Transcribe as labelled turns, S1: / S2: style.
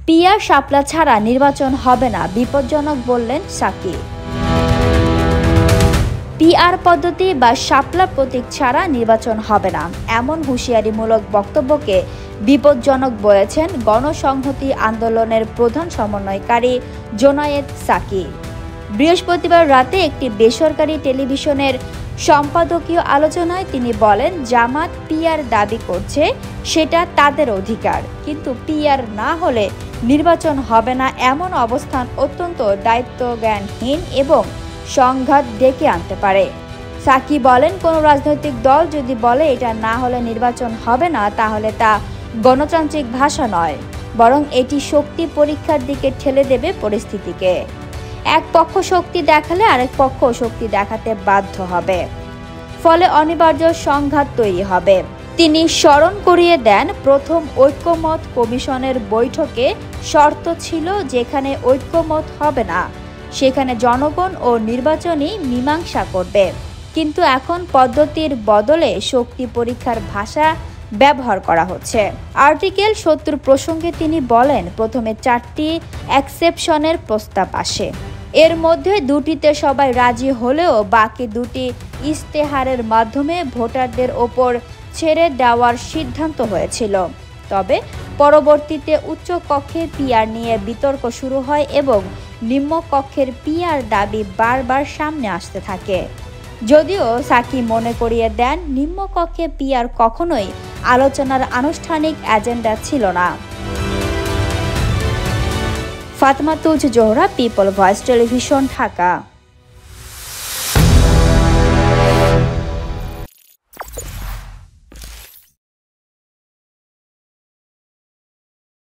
S1: Peer শাপলা ছাড়া নির্বাচন হবে না, বিপজ্জনক বললেন সাকি। পিআর পদ্ধতি বা শাপলা প্রতীক ছাড়া নির্বাচন হবে না, এমন হুঁশিয়ারিমূলক বক্তব্যকে বিপজ্জনক বলেছেন গণসংহতি আন্দোলনের প্রধান সমন্বয়কারী জোনায়েদ সাকি। বৃহস্পতিবার রাতে একটি বেসরকারি টেলিভিশনের সম্পাদকীয় আলোচনায় তিনি বলেন, জামাত পিআর দাবি করছে, সেটা তাদের অধিকার, কিন্তু পিআর না হলে নির্বাচন হবে না এমন অবস্থান অত্যন্ত দায়িত্বজ্ঞানহীন এবং সংঘাত ডেকে আনতে পারে। সাকি বলেন, কোনো রাজনৈতিক দল যদি বলে এটা না হলে নির্বাচন হবে না, তাহলে তা গণতান্ত্রিক ভাষা নয়, বরং এটি শক্তি পরীক্ষার দিকে ঠেলে দেবে পরিস্থিতিকে। এক পক্ষ শক্তি দেখালে আরেক পক্ষ শক্তি দেখাতে বাধ্য হবে, ফলে অনিবার্য সংঘাত তৈরি হবে। তিনি স্মরণ করিয়ে দেন, প্রথম ঐক্যমত কমিশনের বৈঠকে শর্ত ছিল, যেখানে ঐক্যমত হবে না সেখানে জনগণ ও নির্বাচনই মীমাংসা করবে। কিন্তু এখন পদ্ধতির বদলে শক্তি পরীক্ষার ভাষা ব্যবহার করা হচ্ছে। আর্টিকেল ৭০ প্রসঙ্গে তিনি বলেন, প্রথমে 4টি এক্সেপশনের প্রস্তাব আসে, এর মধ্যে 2টিতে সবাই রাজি হলেও বাকি 2টি ইশতেহারের মাধ্যমে ভোটারদের ওপর ছেড়ে দেওয়ার সিদ্ধান্ত হয়েছিল। তবে পরবর্তীতে উচ্চ কক্ষে পিআর নিয়ে বিতর্ক শুরু হয় এবং নিম্নকক্ষের পিআর দাবি বারবার সামনে আসতে থাকে। যদিও সাকি মনে করিয়ে দেন, নিম্নকক্ষে পিআর কখনোই আলোচনার আনুষ্ঠানিক এজেন্ডা ছিল না। Fatema Tuz Zohra, people voice television, Dhaka.